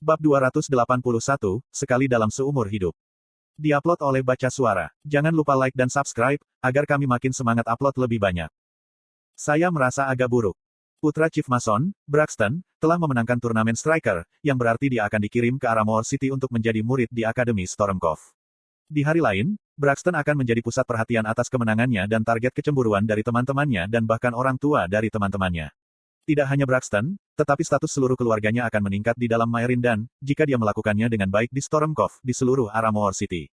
Bab 281, sekali dalam seumur hidup. Diupload oleh Baca Suara. Jangan lupa like dan subscribe, agar kami makin semangat upload lebih banyak. Saya merasa agak buruk. Putra Chief Mason, Braxton, telah memenangkan turnamen Striker, yang berarti dia akan dikirim ke Aramore City untuk menjadi murid di Akademi Stormcove. Di hari lain, Braxton akan menjadi pusat perhatian atas kemenangannya dan target kecemburuan dari teman-temannya dan bahkan orang tua dari teman-temannya. Tidak hanya Braxton, tetapi status seluruh keluarganya akan meningkat di dalam Myrene dan, jika dia melakukannya dengan baik di Stormcove, di seluruh Aramore City.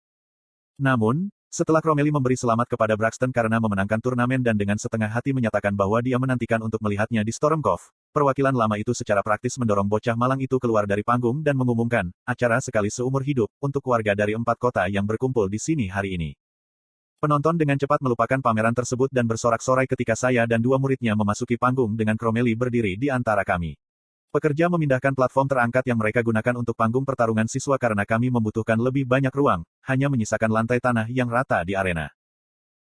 Namun, setelah Crommelly memberi selamat kepada Braxton karena memenangkan turnamen dan dengan setengah hati menyatakan bahwa dia menantikan untuk melihatnya di Stormcove, perwakilan lama itu secara praktis mendorong bocah malang itu keluar dari panggung dan mengumumkan, acara sekali seumur hidup, untuk warga dari 4 kota yang berkumpul di sini hari ini. Penonton dengan cepat melupakan pameran tersebut dan bersorak-sorai ketika saya dan 2 muridnya memasuki panggung dengan Crommelly berdiri di antara kami. Pekerja memindahkan platform terangkat yang mereka gunakan untuk panggung pertarungan siswa karena kami membutuhkan lebih banyak ruang, hanya menyisakan lantai tanah yang rata di arena.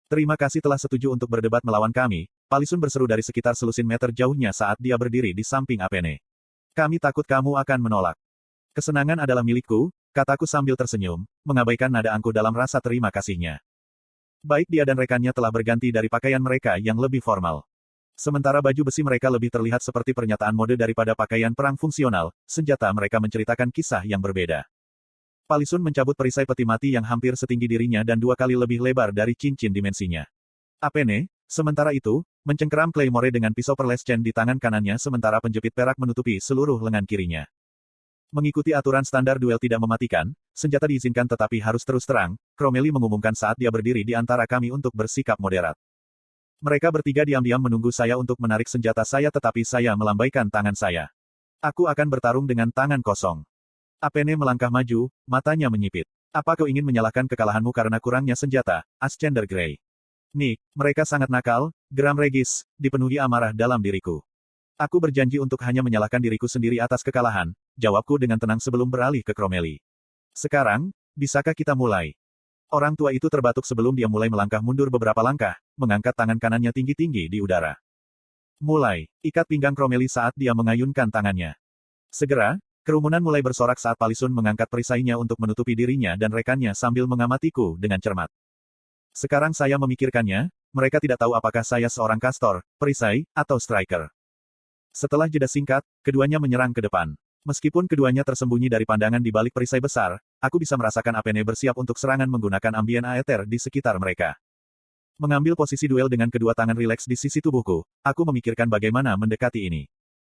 Terima kasih telah setuju untuk berdebat melawan kami, Palisun berseru dari sekitar selusin meter jauhnya saat dia berdiri di samping Apene. Kami takut kamu akan menolak. Kesenangan adalah milikku, kataku sambil tersenyum, mengabaikan nada angkuh dalam rasa terima kasihnya. Baik dia dan rekannya telah berganti dari pakaian mereka yang lebih formal. Sementara baju besi mereka lebih terlihat seperti pernyataan mode daripada pakaian perang fungsional, senjata mereka menceritakan kisah yang berbeda. Palisun mencabut perisai peti mati yang hampir setinggi dirinya dan 2 kali lebih lebar dari cincin dimensinya. Apene, sementara itu, mencengkeram Claymore dengan pisau perlescen di tangan kanannya sementara penjepit perak menutupi seluruh lengan kirinya. Mengikuti aturan standar duel tidak mematikan, senjata diizinkan tetapi harus terus terang, Crommelly mengumumkan saat dia berdiri di antara kami untuk bersikap moderat. Mereka bertiga diam-diam menunggu saya untuk menarik senjata saya tetapi saya melambaikan tangan saya. Aku akan bertarung dengan tangan kosong. Apene melangkah maju, matanya menyipit. Apa kau ingin menyalahkan kekalahanmu karena kurangnya senjata, Ascender Grey? Nick, mereka sangat nakal, geram Regis, dipenuhi amarah dalam diriku. Aku berjanji untuk hanya menyalahkan diriku sendiri atas kekalahan, jawabku dengan tenang sebelum beralih ke Crommelly. Sekarang, bisakah kita mulai? Orang tua itu terbatuk sebelum dia mulai melangkah mundur beberapa langkah, mengangkat tangan kanannya tinggi-tinggi di udara. Mulai, ikat pinggang Crommelly saat dia mengayunkan tangannya. Segera, kerumunan mulai bersorak saat Palisun mengangkat perisainya untuk menutupi dirinya dan rekannya sambil mengamatiku dengan cermat. Sekarang saya memikirkannya, mereka tidak tahu apakah saya seorang kastor, perisai, atau striker. Setelah jeda singkat, keduanya menyerang ke depan. Meskipun keduanya tersembunyi dari pandangan di balik perisai besar, aku bisa merasakan Apene bersiap untuk serangan menggunakan ambien aether di sekitar mereka. Mengambil posisi duel dengan kedua tangan rileks di sisi tubuhku, aku memikirkan bagaimana mendekati ini.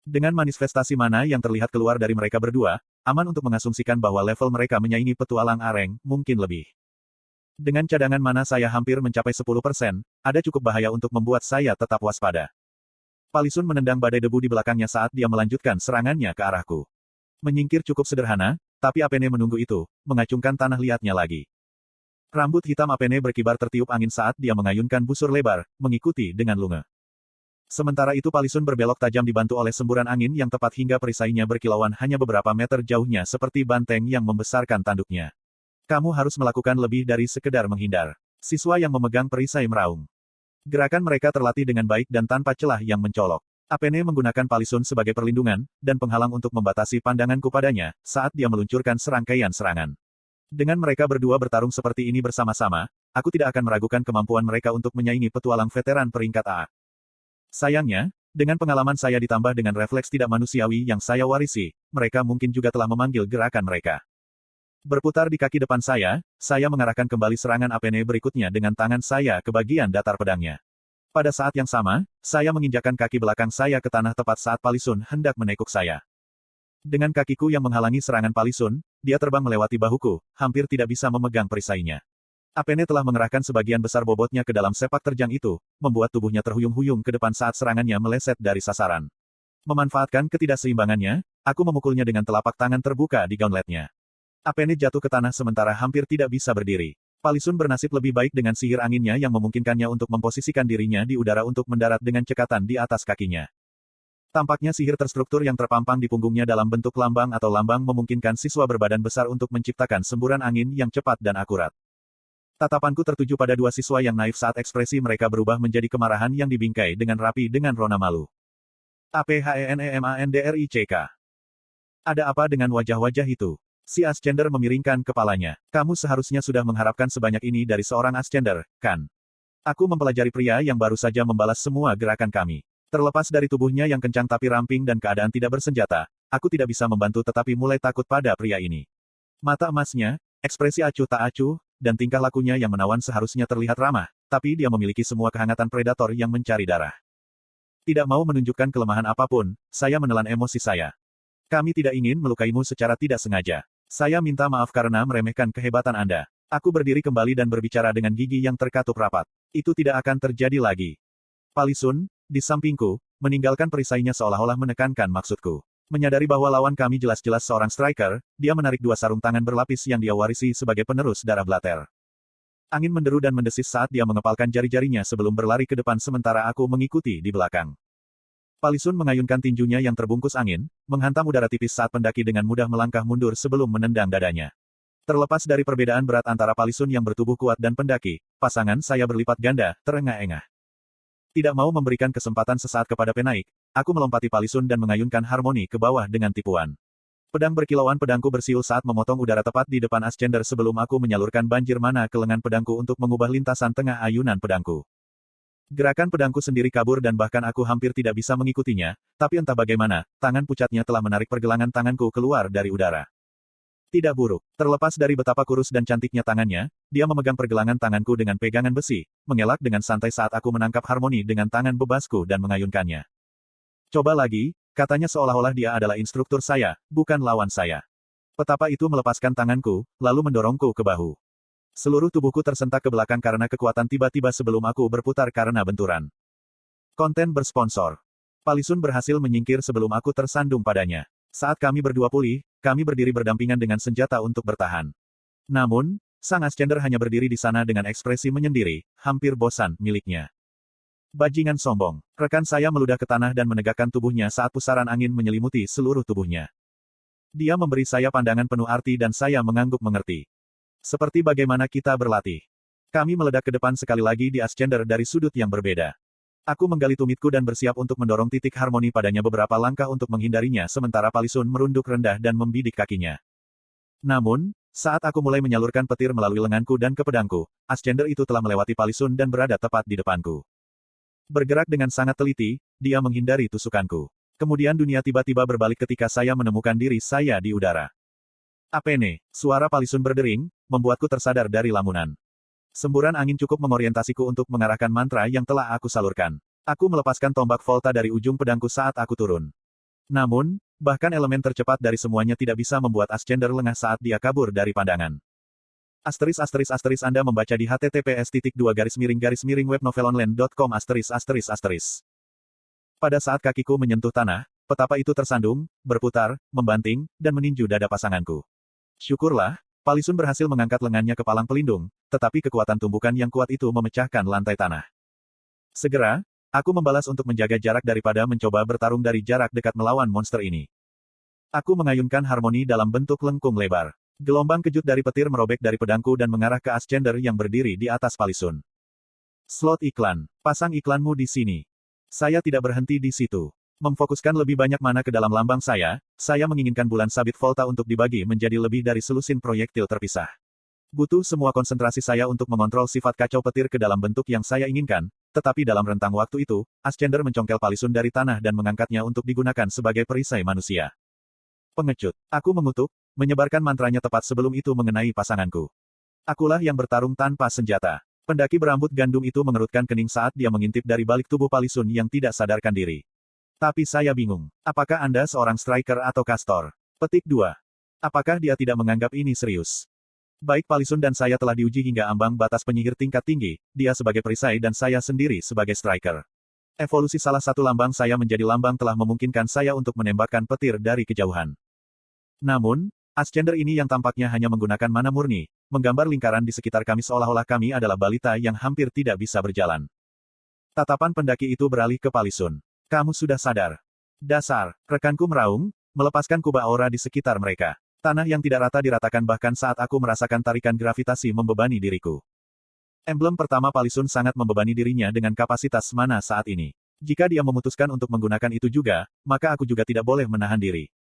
Dengan manifestasi mana yang terlihat keluar dari mereka berdua, aman untuk mengasumsikan bahwa level mereka menyaingi petualang areng, mungkin lebih. Dengan cadangan mana saya hampir mencapai 10%, ada cukup bahaya untuk membuat saya tetap waspada. Palisun menendang badai debu di belakangnya saat dia melanjutkan serangannya ke arahku. Menyingkir cukup sederhana, tapi Apene menunggu itu, mengacungkan tanah liatnya lagi. Rambut hitam Apene berkibar tertiup angin saat dia mengayunkan busur lebar, mengikuti dengan lunge. Sementara itu Palisun berbelok tajam dibantu oleh semburan angin yang tepat hingga perisainya berkilauan hanya beberapa meter jauhnya seperti banteng yang membesarkan tanduknya. Kamu harus melakukan lebih dari sekedar menghindar. Siswa yang memegang perisai meraung. Gerakan mereka terlatih dengan baik dan tanpa celah yang mencolok. Apene menggunakan Palisun sebagai perlindungan, dan penghalang untuk membatasi pandanganku padanya, saat dia meluncurkan serangkaian serangan. Dengan mereka berdua bertarung seperti ini bersama-sama, aku tidak akan meragukan kemampuan mereka untuk menyaingi petualang veteran peringkat A. Sayangnya, dengan pengalaman saya ditambah dengan refleks tidak manusiawi yang saya warisi, mereka mungkin juga telah memanggil gerakan mereka. Berputar di kaki depan saya mengarahkan kembali serangan Apene berikutnya dengan tangan saya ke bagian datar pedangnya. Pada saat yang sama, saya menginjakkan kaki belakang saya ke tanah tepat saat Palisun hendak menekuk saya. Dengan kakiku yang menghalangi serangan Palisun, dia terbang melewati bahuku, hampir tidak bisa memegang perisainya. Apene telah mengerahkan sebagian besar bobotnya ke dalam sepak terjang itu, membuat tubuhnya terhuyung-huyung ke depan saat serangannya meleset dari sasaran. Memanfaatkan ketidakseimbangannya, aku memukulnya dengan telapak tangan terbuka di gauntletnya. Apene jatuh ke tanah sementara hampir tidak bisa berdiri. Palisun bernasib lebih baik dengan sihir anginnya yang memungkinkannya untuk memposisikan dirinya di udara untuk mendarat dengan cekatan di atas kakinya. Tampaknya sihir terstruktur yang terpampang di punggungnya dalam bentuk lambang atau lambang memungkinkan siswa berbadan besar untuk menciptakan semburan angin yang cepat dan akurat. Tatapanku tertuju pada 2 siswa yang naif saat ekspresi mereka berubah menjadi kemarahan yang dibingkai dengan rapi dengan rona malu. APHENEMANDRICK Ada apa dengan wajah-wajah itu? Si Ascender memiringkan kepalanya. Kamu seharusnya sudah mengharapkan sebanyak ini dari seorang Ascender, kan? Aku mempelajari pria yang baru saja membalas semua gerakan kami. Terlepas dari tubuhnya yang kencang tapi ramping dan keadaan tidak bersenjata, aku tidak bisa membantu tetapi mulai takut pada pria ini. Mata emasnya, ekspresi acuh tak acuh, dan tingkah lakunya yang menawan seharusnya terlihat ramah, tapi dia memiliki semua kehangatan predator yang mencari darah. Tidak mau menunjukkan kelemahan apapun, saya menelan emosi saya. Kami tidak ingin melukaimu secara tidak sengaja. Saya minta maaf karena meremehkan kehebatan Anda. Aku berdiri kembali dan berbicara dengan gigi yang terkatup rapat. Itu tidak akan terjadi lagi. Palisun, di sampingku, meninggalkan perisainya seolah-olah menekankan maksudku. Menyadari bahwa lawan kami jelas-jelas seorang striker, dia menarik dua sarung tangan berlapis yang dia warisi sebagai penerus darah blater. Angin menderu dan mendesis saat dia mengepalkan jari-jarinya sebelum berlari ke depan sementara aku mengikuti di belakang. Palisun mengayunkan tinjunya yang terbungkus angin, menghantam udara tipis saat pendaki dengan mudah melangkah mundur sebelum menendang dadanya. Terlepas dari perbedaan berat antara Palisun yang bertubuh kuat dan pendaki, pasangan saya berlipat ganda, terengah-engah. Tidak mau memberikan kesempatan sesaat kepada penaik, aku melompati Palisun dan mengayunkan harmoni ke bawah dengan tipuan. Pedang berkilauan pedangku bersiul saat memotong udara tepat di depan Ascender sebelum aku menyalurkan banjir mana ke lengan pedangku untuk mengubah lintasan tengah ayunan pedangku. Gerakan pedangku sendiri kabur dan bahkan aku hampir tidak bisa mengikutinya, tapi entah bagaimana, tangan pucatnya telah menarik pergelangan tanganku keluar dari udara. Tidak buruk. Terlepas dari betapa kurus dan cantiknya tangannya, dia memegang pergelangan tanganku dengan pegangan besi, mengelak dengan santai saat aku menangkap harmoni dengan tangan bebasku dan mengayunkannya. Coba lagi, katanya seolah-olah dia adalah instruktur saya, bukan lawan saya. Petapa itu melepaskan tanganku, lalu mendorongku ke bahu. Seluruh tubuhku tersentak ke belakang karena kekuatan tiba-tiba sebelum aku berputar karena benturan. Konten bersponsor. Palisun berhasil menyingkir sebelum aku tersandung padanya. Saat kami berdua pulih, kami berdiri berdampingan dengan senjata untuk bertahan. Namun, sang Ascender hanya berdiri di sana dengan ekspresi menyendiri, hampir bosan miliknya. Bajingan sombong. Rekan saya meludah ke tanah dan menegakkan tubuhnya saat pusaran angin menyelimuti seluruh tubuhnya. Dia memberi saya pandangan penuh arti dan saya mengangguk mengerti. Seperti bagaimana kita berlatih. Kami meledak ke depan sekali lagi di Ascender dari sudut yang berbeda. Aku menggali tumitku dan bersiap untuk mendorong titik harmoni padanya beberapa langkah untuk menghindarinya sementara Palisun merunduk rendah dan membidik kakinya. Namun, saat aku mulai menyalurkan petir melalui lenganku dan ke pedangku, Ascender itu telah melewati Palisun dan berada tepat di depanku. Bergerak dengan sangat teliti, dia menghindari tusukanku. Kemudian dunia tiba-tiba berbalik ketika saya menemukan diri saya di udara. Apene, suara Palisun berdering, membuatku tersadar dari lamunan. Semburan angin cukup mengorientasiku untuk mengarahkan mantra yang telah aku salurkan. Aku melepaskan tombak Volta dari ujung pedangku saat aku turun. Namun, bahkan elemen tercepat dari semuanya tidak bisa membuat Ascender lengah saat dia kabur dari pandangan. Anda membaca di https://webnovelonline.com. Pada saat kakiku menyentuh tanah, petapa itu tersandung, berputar, membanting, dan meninju dada pasanganku. Syukurlah, Palisun berhasil mengangkat lengannya ke palang pelindung, tetapi kekuatan tumbukan yang kuat itu memecahkan lantai tanah. Segera, aku membalas untuk menjaga jarak daripada mencoba bertarung dari jarak dekat melawan monster ini. Aku mengayunkan harmoni dalam bentuk lengkung lebar. Gelombang kejut dari petir merobek dari pedangku dan mengarah ke Ascender yang berdiri di atas Palisun. Slot iklan. Pasang iklanmu di sini. Saya tidak berhenti di situ. Memfokuskan lebih banyak mana ke dalam lambang saya menginginkan bulan sabit Volta untuk dibagi menjadi lebih dari selusin proyektil terpisah. Butuh semua konsentrasi saya untuk mengontrol sifat kacau petir ke dalam bentuk yang saya inginkan, tetapi dalam rentang waktu itu, Ascender mencongkel Palisun dari tanah dan mengangkatnya untuk digunakan sebagai perisai manusia. Pengecut. Aku mengutuk, menyebarkan mantranya tepat sebelum itu mengenai pasanganku. Akulah yang bertarung tanpa senjata. Pendaki berambut gandum itu mengerutkan kening saat dia mengintip dari balik tubuh Palisun yang tidak sadarkan diri. Tapi saya bingung. Apakah Anda seorang striker atau kastor? Petik 2. Apakah dia tidak menganggap ini serius? Baik Palisun dan saya telah diuji hingga ambang batas penyihir tingkat tinggi, dia sebagai perisai dan saya sendiri sebagai striker. Evolusi salah satu lambang saya menjadi lambang telah memungkinkan saya untuk menembakkan petir dari kejauhan. Namun, Ascender ini yang tampaknya hanya menggunakan mana murni, menggambar lingkaran di sekitar kami seolah-olah kami adalah balita yang hampir tidak bisa berjalan. Tatapan pendaki itu beralih ke Palisun. Kamu sudah sadar. Dasar, rekanku meraung, melepaskan kubah aura di sekitar mereka. Tanah yang tidak rata diratakan bahkan saat aku merasakan tarikan gravitasi membebani diriku. Emblem pertama Palisun sangat membebani dirinya dengan kapasitas mana saat ini. Jika dia memutuskan untuk menggunakan itu juga, maka aku juga tidak boleh menahan diri.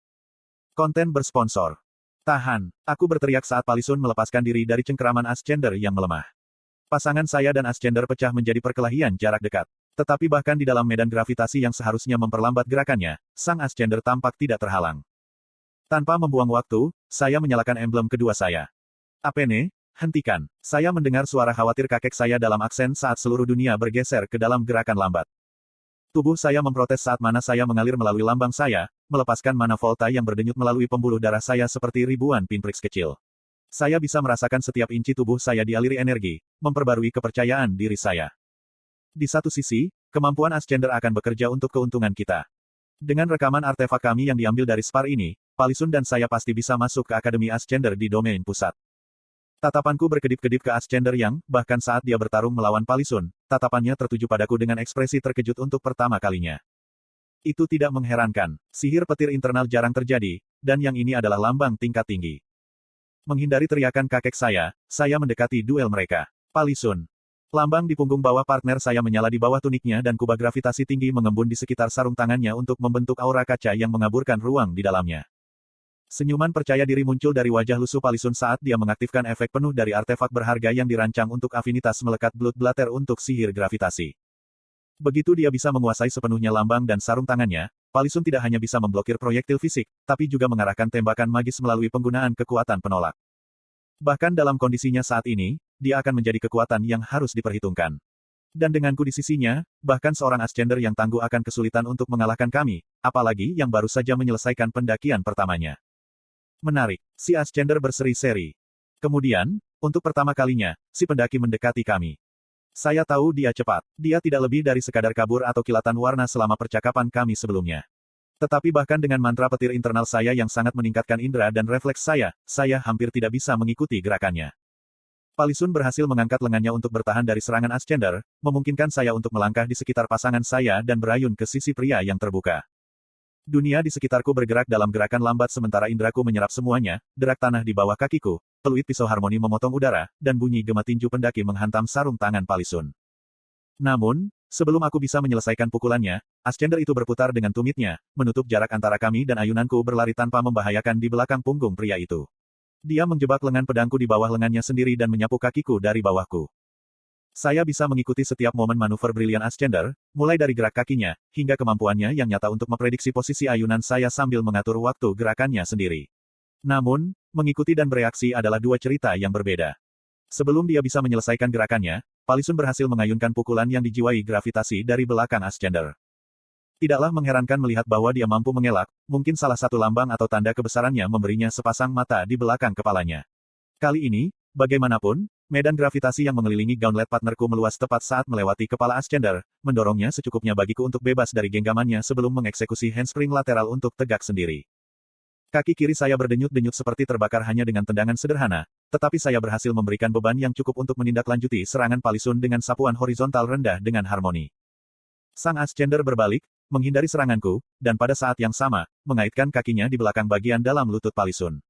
Konten bersponsor. Tahan. Aku berteriak saat Palisun melepaskan diri dari cengkeraman Ascender yang melemah. Pasangan saya dan Ascender pecah menjadi perkelahian jarak dekat. Tetapi bahkan di dalam medan gravitasi yang seharusnya memperlambat gerakannya, sang Ascender tampak tidak terhalang. Tanpa membuang waktu, saya menyalakan emblem kedua saya. Apene, hentikan. Saya mendengar suara khawatir kakek saya dalam aksen saat seluruh dunia bergeser ke dalam gerakan lambat. Tubuh saya memprotes saat mana saya mengalir melalui lambang saya, melepaskan mana volta yang berdenyut melalui pembuluh darah saya seperti ribuan pinpricks kecil. Saya bisa merasakan setiap inci tubuh saya dialiri energi, memperbarui kepercayaan diri saya. Di satu sisi, kemampuan Ascender akan bekerja untuk keuntungan kita. Dengan rekaman artefak kami yang diambil dari Spar ini, Palisun dan saya pasti bisa masuk ke Akademi Ascender di domain pusat. Tatapanku berkedip-kedip ke Ascender yang, bahkan saat dia bertarung melawan Palisun, tatapannya tertuju padaku dengan ekspresi terkejut untuk pertama kalinya. Itu tidak mengherankan. Sihir petir internal jarang terjadi, dan yang ini adalah lambang tingkat tinggi. Menghindari teriakan kakek saya mendekati duel mereka. Palisun. Lambang di punggung bawah partner saya menyala di bawah tuniknya dan kubah gravitasi tinggi mengembun di sekitar sarung tangannya untuk membentuk aura kaca yang mengaburkan ruang di dalamnya. Senyuman percaya diri muncul dari wajah lusuh Palisun saat dia mengaktifkan efek penuh dari artefak berharga yang dirancang untuk afinitas melekat Blood Blatter untuk sihir gravitasi. Begitu dia bisa menguasai sepenuhnya lambang dan sarung tangannya, Palisun tidak hanya bisa memblokir proyektil fisik, tapi juga mengarahkan tembakan magis melalui penggunaan kekuatan penolak. Bahkan dalam kondisinya saat ini, dia akan menjadi kekuatan yang harus diperhitungkan. Dan denganku di sisinya, bahkan seorang Ascender yang tangguh akan kesulitan untuk mengalahkan kami, apalagi yang baru saja menyelesaikan pendakian pertamanya. Menarik. Si Ascender berseri-seri. Kemudian, untuk pertama kalinya, si pendaki mendekati kami. Saya tahu dia cepat. Dia tidak lebih dari sekadar kabur atau kilatan warna selama percakapan kami sebelumnya. Tetapi bahkan dengan mantra petir internal saya yang sangat meningkatkan indera dan refleks saya hampir tidak bisa mengikuti gerakannya. Palisun berhasil mengangkat lengannya untuk bertahan dari serangan Ascender, memungkinkan saya untuk melangkah di sekitar pasangan saya dan berayun ke sisi pria yang terbuka. Dunia di sekitarku bergerak dalam gerakan lambat sementara indraku menyerap semuanya, derak tanah di bawah kakiku, peluit pisau harmoni memotong udara, dan bunyi gema tinju pendaki menghantam sarung tangan Palisun. Namun, sebelum aku bisa menyelesaikan pukulannya, Ascender itu berputar dengan tumitnya, menutup jarak antara kami dan ayunanku berlari tanpa membahayakan di belakang punggung pria itu. Dia menjebak lengan pedangku di bawah lengannya sendiri dan menyapu kakiku dari bawahku. Saya bisa mengikuti setiap momen manuver brilian Ascender, mulai dari gerak kakinya, hingga kemampuannya yang nyata untuk memprediksi posisi ayunan saya sambil mengatur waktu gerakannya sendiri. Namun, mengikuti dan bereaksi adalah dua cerita yang berbeda. Sebelum dia bisa menyelesaikan gerakannya, Palisun berhasil mengayunkan pukulan yang dijiwai gravitasi dari belakang Ascender. Tidaklah mengherankan melihat bahwa dia mampu mengelak, mungkin salah satu lambang atau tanda kebesarannya memberinya sepasang mata di belakang kepalanya. Kali ini, bagaimanapun, medan gravitasi yang mengelilingi gauntlet partnerku meluas tepat saat melewati kepala Ascender, mendorongnya secukupnya bagiku untuk bebas dari genggamannya sebelum mengeksekusi handspring lateral untuk tegak sendiri. Kaki kiri saya berdenyut-denyut seperti terbakar hanya dengan tendangan sederhana, tetapi saya berhasil memberikan beban yang cukup untuk menindaklanjuti serangan Palisun dengan sapuan horizontal rendah dengan harmoni. Sang Ascender berbalik, menghindari seranganku, dan pada saat yang sama, mengaitkan kakinya di belakang bagian dalam lutut Palisun.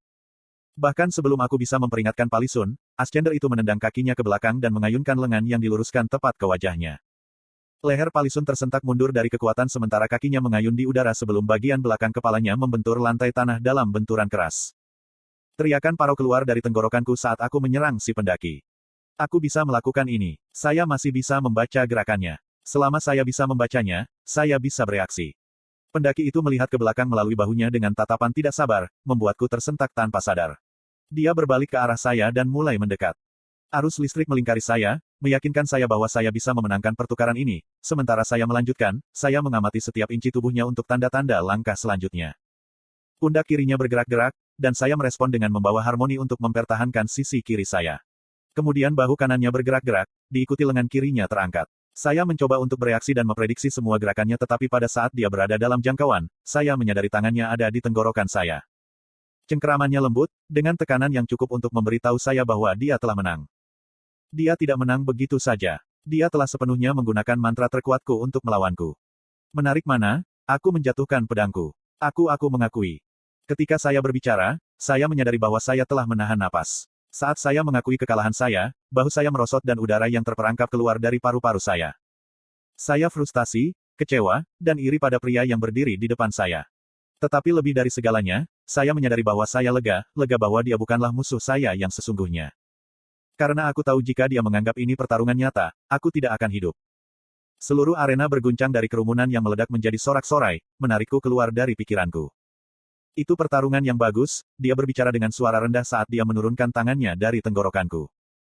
Bahkan sebelum aku bisa memperingatkan Palisun, Ascender itu menendang kakinya ke belakang dan mengayunkan lengan yang diluruskan tepat ke wajahnya. Leher Palisun tersentak mundur dari kekuatan sementara kakinya mengayun di udara sebelum bagian belakang kepalanya membentur lantai tanah dalam benturan keras. Teriakan parau keluar dari tenggorokanku saat aku menyerang si pendaki. Aku bisa melakukan ini. Saya masih bisa membaca gerakannya. Selama saya bisa membacanya, saya bisa bereaksi. Pendaki itu melihat ke belakang melalui bahunya dengan tatapan tidak sabar, membuatku tersentak tanpa sadar. Dia berbalik ke arah saya dan mulai mendekat. Arus listrik melingkari saya, meyakinkan saya bahwa saya bisa memenangkan pertukaran ini. Sementara saya melanjutkan, saya mengamati setiap inci tubuhnya untuk tanda-tanda langkah selanjutnya. Pundak kirinya bergerak-gerak, dan saya merespon dengan membawa harmoni untuk mempertahankan sisi kiri saya. Kemudian bahu kanannya bergerak-gerak, diikuti lengan kirinya terangkat. Saya mencoba untuk bereaksi dan memprediksi semua gerakannya tetapi pada saat dia berada dalam jangkauan, saya menyadari tangannya ada di tenggorokan saya. Cengkeramannya lembut, dengan tekanan yang cukup untuk memberitahu saya bahwa dia telah menang. Dia tidak menang begitu saja. Dia telah sepenuhnya menggunakan mantra terkuatku untuk melawanku. Menarik mana? Aku menjatuhkan pedangku. Aku mengakui. Ketika saya berbicara, saya menyadari bahwa saya telah menahan napas. Saat saya mengakui kekalahan saya, bahu saya merosot dan udara yang terperangkap keluar dari paru-paru saya. Saya frustasi, kecewa, dan iri pada pria yang berdiri di depan saya. Tetapi lebih dari segalanya, saya menyadari bahwa saya lega bahwa dia bukanlah musuh saya yang sesungguhnya. Karena aku tahu jika dia menganggap ini pertarungan nyata, aku tidak akan hidup. Seluruh arena berguncang dari kerumunan yang meledak menjadi sorak-sorai, menarikku keluar dari pikiranku. Itu pertarungan yang bagus, dia berbicara dengan suara rendah saat dia menurunkan tangannya dari tenggorokanku.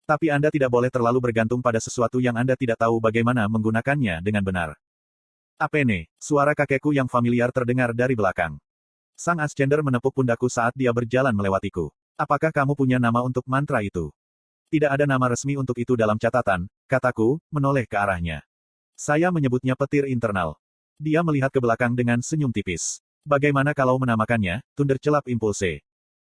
Tapi Anda tidak boleh terlalu bergantung pada sesuatu yang Anda tidak tahu bagaimana menggunakannya dengan benar. Apene, suara kakekku yang familiar terdengar dari belakang. Sang Ascender menepuk pundakku saat dia berjalan melewatiku. Apakah kamu punya nama untuk mantra itu? Tidak ada nama resmi untuk itu dalam catatan, kataku, menoleh ke arahnya. Saya menyebutnya petir internal. Dia melihat ke belakang dengan senyum tipis. Bagaimana kalau menamakannya, Thundercelap Impulse?